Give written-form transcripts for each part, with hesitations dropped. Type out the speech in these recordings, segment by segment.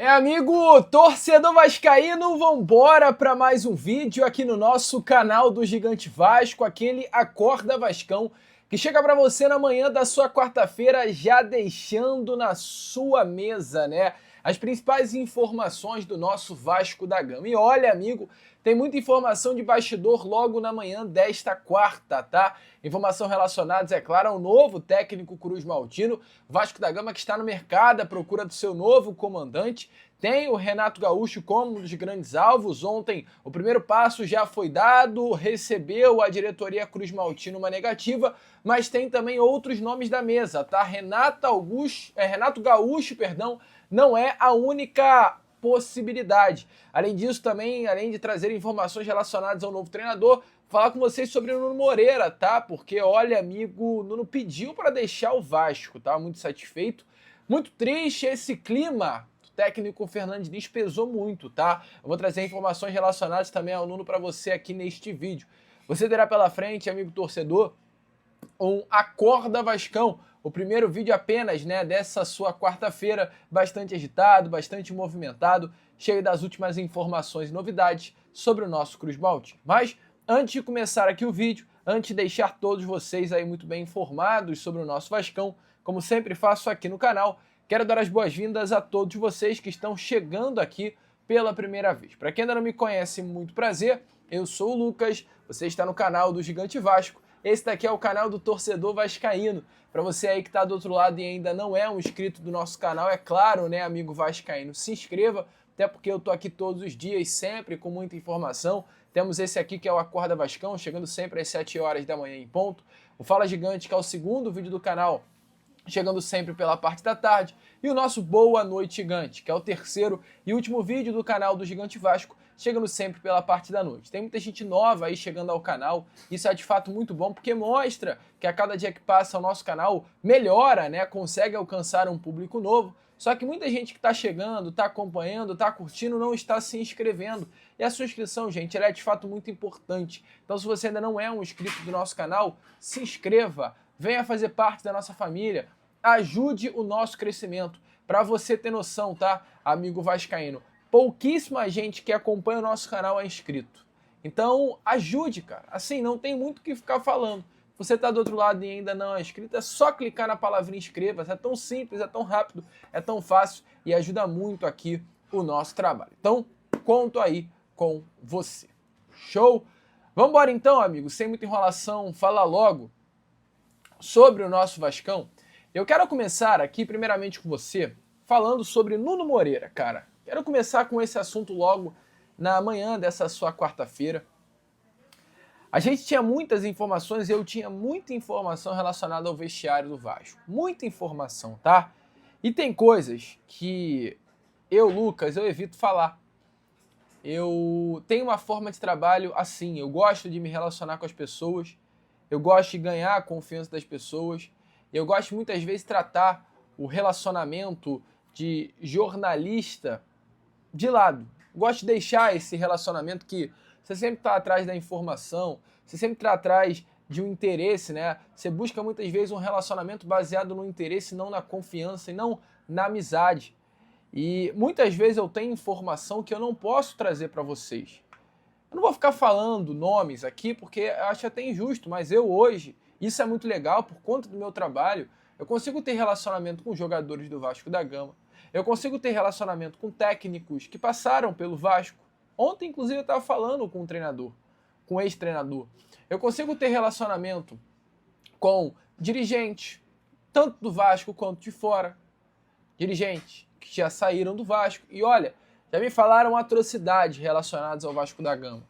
Amigo torcedor vascaíno, vambora para mais um vídeo aqui no nosso canal do Gigante Vasco, aquele Acorda Vascão, que chega para você na manhã da sua quarta-feira, já deixando na sua mesa, né, as principais informações do nosso Vasco da Gama. E olha, amigo, tem muita informação de bastidor logo na manhã desta quarta, tá? Informação relacionadas, é claro, ao novo técnico Cruz Maltino, Vasco da Gama que está no mercado à procura do seu novo comandante. Tem o Renato Gaúcho como um dos grandes alvos. Ontem o primeiro passo já foi dado, recebeu a diretoria Cruz Maltino uma negativa, mas tem também outros nomes da mesa, tá? Renato Gaúcho, não é a única possibilidade. Além disso, também, além de trazer informações relacionadas ao novo treinador, falar com vocês sobre o Nuno Moreira, tá? Porque, olha, amigo, o Nuno pediu para deixar o Vasco, tá? Muito satisfeito. Muito triste esse clima. O técnico Fernando Diniz pesou muito, tá? Eu vou trazer informações relacionadas também ao Nuno para você aqui neste vídeo. Você terá pela frente, amigo torcedor, um Acorda Vascão, o primeiro vídeo apenas, né, dessa sua quarta-feira, bastante agitado, bastante movimentado, cheio das últimas informações e novidades sobre o nosso Cruz Maltino. Mas, antes de começar aqui o vídeo, antes de deixar todos vocês aí muito bem informados sobre o nosso Vascão, como sempre faço aqui no canal, quero dar as boas-vindas a todos vocês que estão chegando aqui pela primeira vez. Para quem ainda não me conhece, muito prazer, eu sou o Lucas, você está no canal do Gigante Vasco. Esse daqui é o canal do torcedor vascaíno. Para você aí que está do outro lado e ainda não é um inscrito do nosso canal, é claro, né, amigo vascaíno, se inscreva, até porque eu tô aqui todos os dias, sempre com muita informação. Temos esse aqui que é o Acorda Vascão, chegando sempre às 7 horas da manhã em ponto. O Fala Gigante, que é o segundo vídeo do canal, chegando sempre pela parte da tarde. E o nosso Boa Noite Gigante, que é o terceiro e último vídeo do canal do Gigante Vasco, chegando sempre pela parte da noite. Tem muita gente nova aí chegando ao canal, isso é de fato muito bom, porque mostra que a cada dia que passa o nosso canal melhora, né? Consegue alcançar um público novo. Só que muita gente que está chegando, está acompanhando, está curtindo, não está se inscrevendo. E a sua inscrição, gente, ela é de fato muito importante. Então, se você ainda não é um inscrito do nosso canal, se inscreva, venha fazer parte da nossa família, ajude o nosso crescimento. Para você ter noção, tá, amigo vascaíno? Pouquíssima gente que acompanha o nosso canal é inscrito. Então, ajude, cara. Assim, não tem muito o que ficar falando. Se você está do outro lado e ainda não é inscrito, é só clicar na palavrinha inscreva-se. É tão simples, é tão rápido, é tão fácil e ajuda muito aqui o nosso trabalho. Então, conto aí com você. Show? Vamos embora então, amigo. Sem muita enrolação, fala logo sobre o nosso Vascão. Eu quero começar aqui, primeiramente, com você, falando sobre Nuno Moreira, cara. Quero começar com esse assunto logo na manhã dessa sua quarta-feira. A gente tinha muitas informações, eu tinha muita informação relacionada ao vestiário do Vasco. Muita informação, tá? E tem coisas que eu, Lucas, eu evito falar. Eu tenho uma forma de trabalho assim, eu gosto de me relacionar com as pessoas, eu gosto de ganhar a confiança das pessoas, eu gosto muitas vezes de tratar o relacionamento de jornalista de lado. Gosto de deixar esse relacionamento que você sempre está atrás da informação, você sempre está atrás de um interesse, né? Você busca muitas vezes um relacionamento baseado no interesse, não na confiança e não na amizade. E muitas vezes eu tenho informação que eu não posso trazer para vocês. Eu não vou ficar falando nomes aqui porque eu acho até injusto, mas eu hoje, isso é muito legal por conta do meu trabalho, eu consigo ter relacionamento com jogadores do Vasco da Gama. Eu consigo ter relacionamento com técnicos que passaram pelo Vasco. Ontem, inclusive, eu estava falando com um treinador, com um ex-treinador. Eu consigo ter relacionamento com dirigentes, tanto do Vasco quanto de fora. Dirigentes que já saíram do Vasco. E olha, já me falaram atrocidades relacionadas ao Vasco da Gama.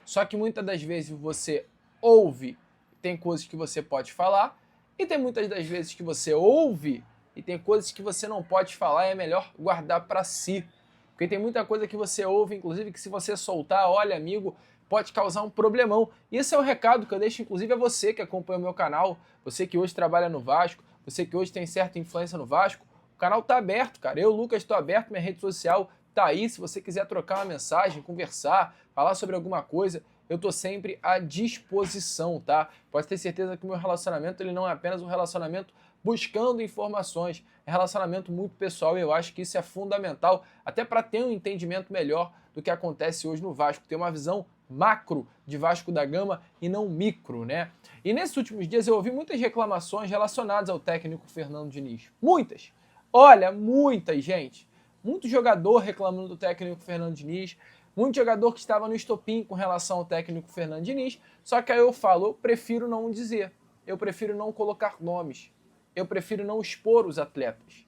Só que muitas das vezes você ouve, tem coisas que você pode falar, e tem muitas das vezes que você ouve e tem coisas que você não pode falar e é melhor guardar para si. Porque tem muita coisa que você ouve, inclusive, que se você soltar, olha, amigo, pode causar um problemão. E esse é o recado que eu deixo, inclusive, a você que acompanha o meu canal, você que hoje trabalha no Vasco, você que hoje tem certa influência no Vasco. O canal tá aberto, cara. Eu, Lucas, estou aberto, minha rede social tá aí. Se você quiser trocar uma mensagem, conversar, falar sobre alguma coisa, eu tô sempre à disposição, tá? Pode ter certeza que o meu relacionamento ele não é apenas um relacionamento buscando informações. É relacionamento muito pessoal e eu acho que isso é fundamental até para ter um entendimento melhor do que acontece hoje no Vasco, ter uma visão macro de Vasco da Gama e não micro, né? E nesses últimos dias eu ouvi muitas reclamações relacionadas ao técnico Fernando Diniz. Muitas! Olha, muitas, gente. Muito jogador reclamando do técnico Fernando Diniz, muito jogador que estava no estopim com relação ao técnico Fernando Diniz, só que aí eu falo, eu prefiro não dizer, eu prefiro não colocar nomes, eu prefiro não expor os atletas.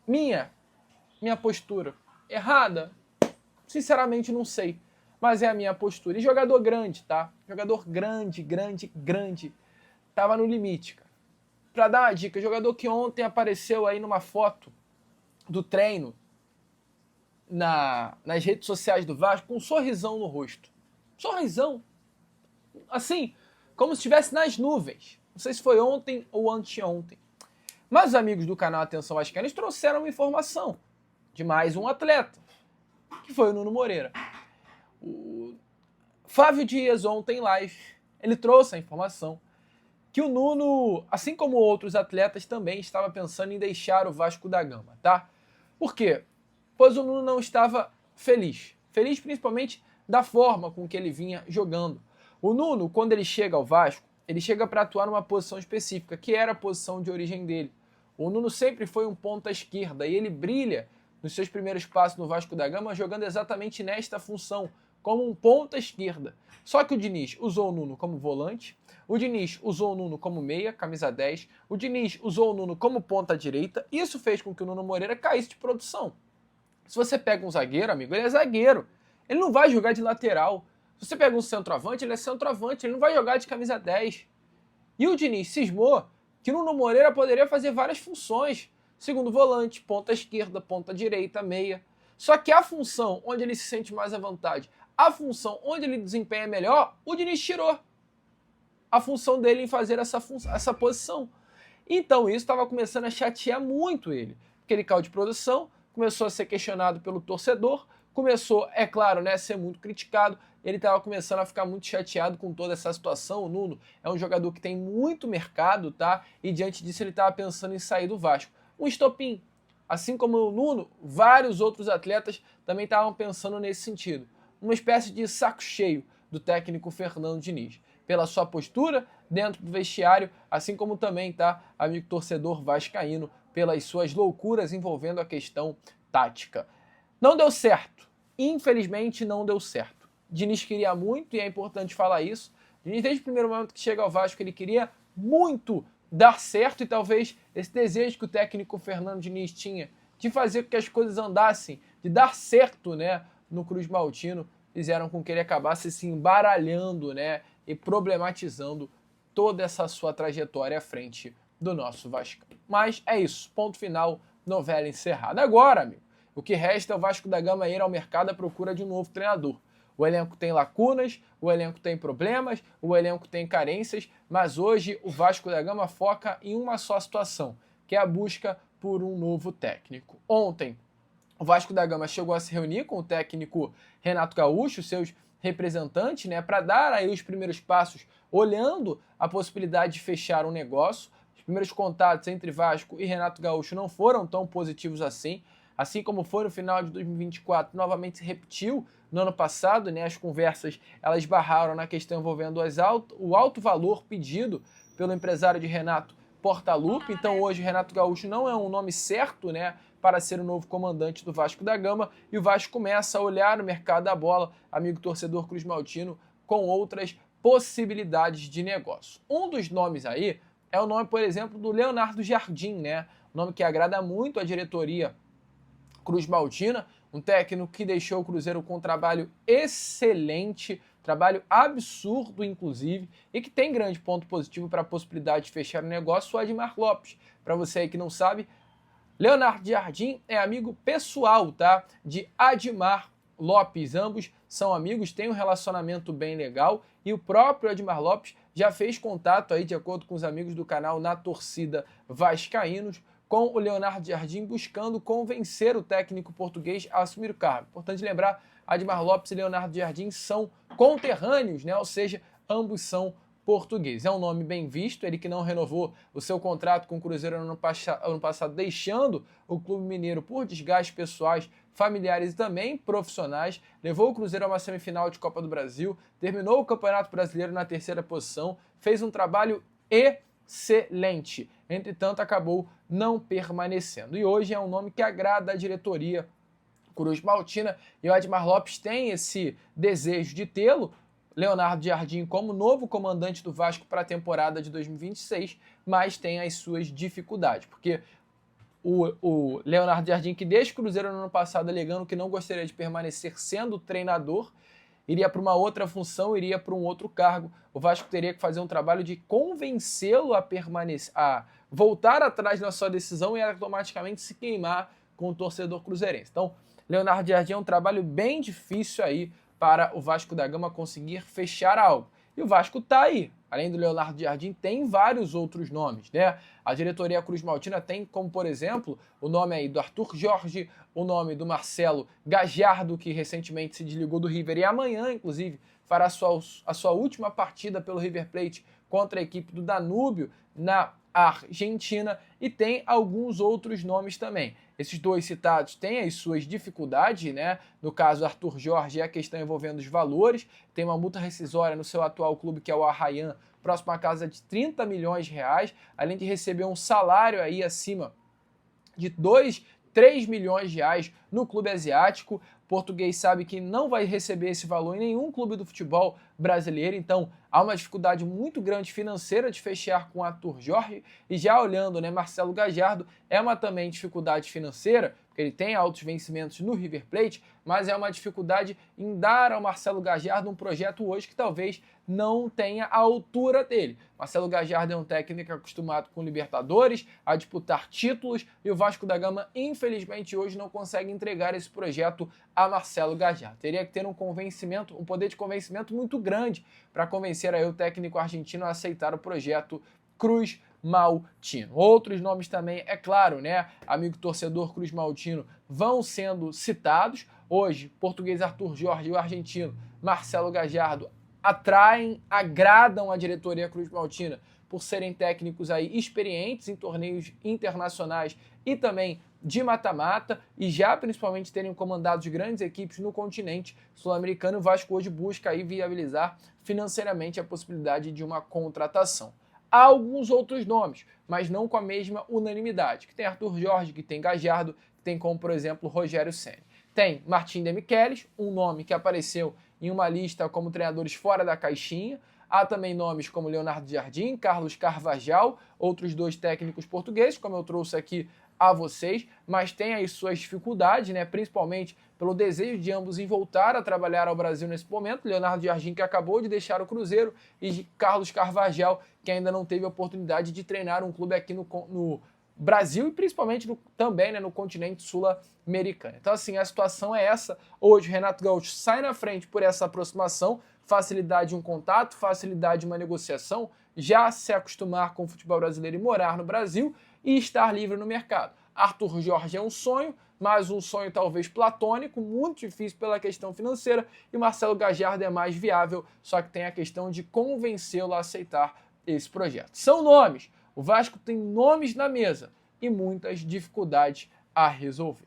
Minha postura errada? Sinceramente não sei, mas é a minha postura. E jogador grande, tá? Jogador grande, tava no limite, cara. Pra dar uma dica, jogador que ontem apareceu aí numa foto do treino nas redes sociais do Vasco com um sorrisão no rosto. Sorrisão. Assim, como se estivesse nas nuvens. Não sei se foi ontem ou anteontem. Mas os amigos do canal Atenção Vascaínos trouxeram uma informação de mais um atleta, que foi o Nuno Moreira. O Flávio Dias, ontem em live, ele trouxe a informação que o Nuno, assim como outros atletas, também estava pensando em deixar o Vasco da Gama, tá? Por quê? Pois o Nuno não estava feliz. Feliz principalmente da forma com que ele vinha jogando. O Nuno, quando ele chega ao Vasco, ele chega para atuar numa posição específica, que era a posição de origem dele. O Nuno sempre foi um ponta esquerda e ele brilha nos seus primeiros passos no Vasco da Gama jogando exatamente nesta função, como um ponta esquerda. Só que o Diniz usou o Nuno como volante, o Diniz usou o Nuno como meia, camisa 10, o Diniz usou o Nuno como ponta direita, e isso fez com que o Nuno Moreira caísse de produção. Se você pega um zagueiro, amigo, ele é zagueiro. Ele não vai jogar de lateral. Se você pega um centroavante, ele é centroavante, ele não vai jogar de camisa 10. E o Diniz cismou que o Nuno Moreira poderia fazer várias funções. Segundo volante, ponta esquerda, ponta direita, meia. Só que a função onde ele se sente mais à vontade, a função onde ele desempenha melhor, o Diniz tirou a função dele em fazer essa posição. Então isso estava começando a chatear muito ele, porque ele caiu de produção, começou a ser questionado pelo torcedor, começou, é claro, né, a ser muito criticado, ele estava começando a ficar muito chateado com toda essa situação. O Nuno é um jogador que tem muito mercado, tá? E diante disso ele estava pensando em sair do Vasco. Um estopim. Assim como o Nuno, vários outros atletas também estavam pensando nesse sentido. Uma espécie de saco cheio do técnico Fernando Diniz, pela sua postura dentro do vestiário, assim como também, tá, amigo torcedor vascaíno, pelas suas loucuras envolvendo a questão tática. Não deu certo. Infelizmente não deu certo. Diniz queria muito, e é importante falar isso. Diniz, desde o primeiro momento que chega ao Vasco, ele queria muito dar certo, e talvez esse desejo que o técnico Fernando Diniz tinha de fazer com que as coisas andassem, de dar certo, né, no Cruz Maltino, fizeram com que ele acabasse se embaralhando, né, e problematizando toda essa sua trajetória à frente do nosso Vasco. Mas é isso, ponto final, novela encerrada. Agora, amigo, o que resta é o Vasco da Gama ir ao mercado à procura de um novo treinador. O elenco tem lacunas, o elenco tem problemas, o elenco tem carências, mas hoje o Vasco da Gama foca em uma só situação, que é a busca por um novo técnico. Ontem, o Vasco da Gama chegou a se reunir com o técnico Renato Gaúcho, seus representantes, né, para dar aí os primeiros passos, olhando a possibilidade de fechar um negócio. Os primeiros contatos entre Vasco e Renato Gaúcho não foram tão positivos assim como foi no final de 2024, novamente se repetiu no ano passado, né, as conversas elas barraram na questão envolvendo o alto valor pedido pelo empresário de Renato Portaluppi. Então hoje o Renato Gaúcho não é um nome certo, né, para ser o novo comandante do Vasco da Gama, e o Vasco começa a olhar no mercado da bola, amigo torcedor Cruz Maltino, com outras possibilidades de negócio. Um dos nomes aí é o nome, por exemplo, do Leonardo Jardim, né, um nome que agrada muito a diretoria Cruz Maltina, um técnico que deixou o Cruzeiro com um trabalho excelente, trabalho absurdo, inclusive, e que tem grande ponto positivo para a possibilidade de fechar o negócio, o Admar Lopes. Para você aí que não sabe, Leonardo Jardim é amigo pessoal, tá, de Admar Lopes. Ambos são amigos, têm um relacionamento bem legal, e o próprio Admar Lopes já fez contato aí, de acordo com os amigos do canal Na Torcida Vascaínos, com o Leonardo Jardim, buscando convencer o técnico português a assumir o cargo. Importante lembrar, Admar Lopes e Leonardo Jardim são conterrâneos, né? Ou seja, ambos são português. É um nome bem visto, ele que não renovou o seu contrato com o Cruzeiro no ano passado, deixando o clube mineiro por desgastes pessoais, familiares e também profissionais, levou o Cruzeiro a uma semifinal de Copa do Brasil, terminou o Campeonato Brasileiro na terceira posição, fez um trabalho excelente, entretanto acabou não permanecendo. E hoje é um nome que agrada a diretoria Cruz Maltina, e o Edmar Lopes tem esse desejo de tê-lo, Leonardo Jardim, como novo comandante do Vasco para a temporada de 2026, mas tem as suas dificuldades, porque o Leonardo Jardim, que deixa o Cruzeiro no ano passado alegando que não gostaria de permanecer sendo treinador, iria para uma outra função, iria para um outro cargo. O Vasco teria que fazer um trabalho de convencê-lo a permanecer, a voltar atrás na sua decisão e automaticamente se queimar com o torcedor cruzeirense. Então, Leonardo Jardim é um trabalho bem difícil aí para o Vasco da Gama conseguir fechar algo. E o Vasco tá aí. Além do Leonardo Jardim, tem vários outros nomes, né? A diretoria Cruz Maltina tem como, por exemplo, o nome aí do Arthur Jorge, o nome do Marcelo Gajardo, que recentemente se desligou do River e amanhã, inclusive, fará a sua última partida pelo River Plate contra a equipe do Danúbio na Argentina, e tem alguns outros nomes também. Esses dois citados têm as suas dificuldades, né? No caso, Arthur Jorge, é a questão envolvendo os valores, tem uma multa rescisória no seu atual clube, que é o Arraián, próximo à casa de 30 milhões de reais, além de receber um salário aí acima de 3 milhões de reais no clube asiático. O português sabe que não vai receber esse valor em nenhum clube do futebol brasileiro, então há uma dificuldade muito grande financeira de fechar com Arthur Jorge, e já olhando, né, Marcelo Gajardo é uma também dificuldade financeira, porque ele tem altos vencimentos no River Plate, mas é uma dificuldade em dar ao Marcelo Gajardo um projeto hoje que talvez não tenha a altura dele. Marcelo Gajardo é um técnico acostumado com Libertadores, a disputar títulos, e o Vasco da Gama, infelizmente, hoje não consegue entregar esse projeto a Marcelo Gajardo. Teria que ter um poder de convencimento muito grande para convencer aí o técnico argentino a aceitar o projeto Cruz Maltino. Outros nomes também, é claro, né, amigo torcedor Cruz Maltino, vão sendo citados. Hoje, português Arthur Jorge e o argentino Marcelo Gajardo agradam a diretoria Cruz Maltina por serem técnicos aí experientes em torneios internacionais e também de mata-mata, e já principalmente terem comandado de grandes equipes no continente sul-americano. O Vasco hoje busca aí viabilizar financeiramente a possibilidade de uma contratação. Há alguns outros nomes, mas não com a mesma unanimidade, que tem Arthur Jorge, que tem Gajardo, que tem como, por exemplo, Rogério Ceni. Tem Martim de Michelis, um nome que apareceu em uma lista como treinadores fora da caixinha. Há também nomes como Leonardo Jardim, Carlos Carvajal, outros dois técnicos portugueses, como eu trouxe aqui a vocês, mas tem aí suas dificuldades, né? Principalmente pelo desejo de ambos em voltar a trabalhar ao Brasil nesse momento. Leonardo Jardim, que acabou de deixar o Cruzeiro, e Carlos Carvajal, que ainda não teve a oportunidade de treinar um clube aqui no Brasil e principalmente também, né, no continente sul-americano. Então, assim, a situação é essa. Hoje o Renato Gaúcho sai na frente por essa aproximação, facilidade de um contato, facilidade de uma negociação, já se acostumar com o futebol brasileiro e morar no Brasil e estar livre no mercado. Arthur Jorge é um sonho, mas um sonho talvez platônico, muito difícil pela questão financeira, e Marcelo Gajardo é mais viável, só que tem a questão de convencê-lo a aceitar esse projeto. São nomes. O Vasco tem nomes na mesa e muitas dificuldades a resolver.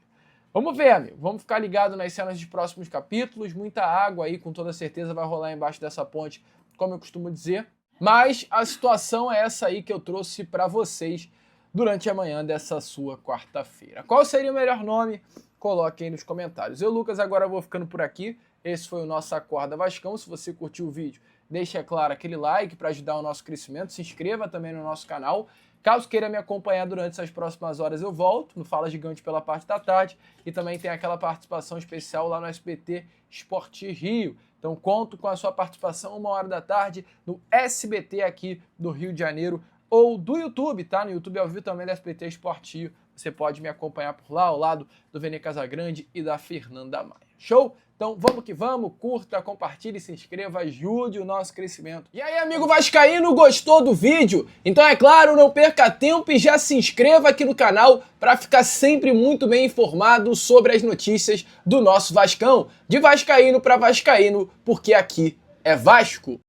Vamos ver, amigo. Vamos ficar ligado nas cenas dos próximos capítulos. Muita água aí, com toda certeza, vai rolar embaixo dessa ponte, como eu costumo dizer. Mas a situação é essa aí que eu trouxe para vocês durante a manhã dessa sua quarta-feira. Qual seria o melhor nome? Coloque aí nos comentários. Eu, Lucas, agora vou ficando por aqui. Esse foi o nosso Acorda Vascão. Se você curtiu o vídeo, deixe, é claro, aquele like para ajudar o nosso crescimento. Se inscreva também no nosso canal. Caso queira me acompanhar durante essas próximas horas, eu volto no Fala Gigante pela parte da tarde. E também tem aquela participação especial lá no SBT Esporte Rio. Então conto com a sua participação 1h da tarde no SBT aqui do Rio de Janeiro, ou do YouTube, tá? No YouTube ao vivo também da SBT Esporte Rio. Você pode me acompanhar por lá, ao lado do Vene Casagrande e da Fernanda Maia. Show? Então vamos que vamos, curta, compartilhe, se inscreva, ajude o nosso crescimento. E aí, amigo vascaíno, gostou do vídeo? Então é claro, não perca tempo e já se inscreva aqui no canal para ficar sempre muito bem informado sobre as notícias do nosso Vascão. De vascaíno para vascaíno, porque aqui é Vasco.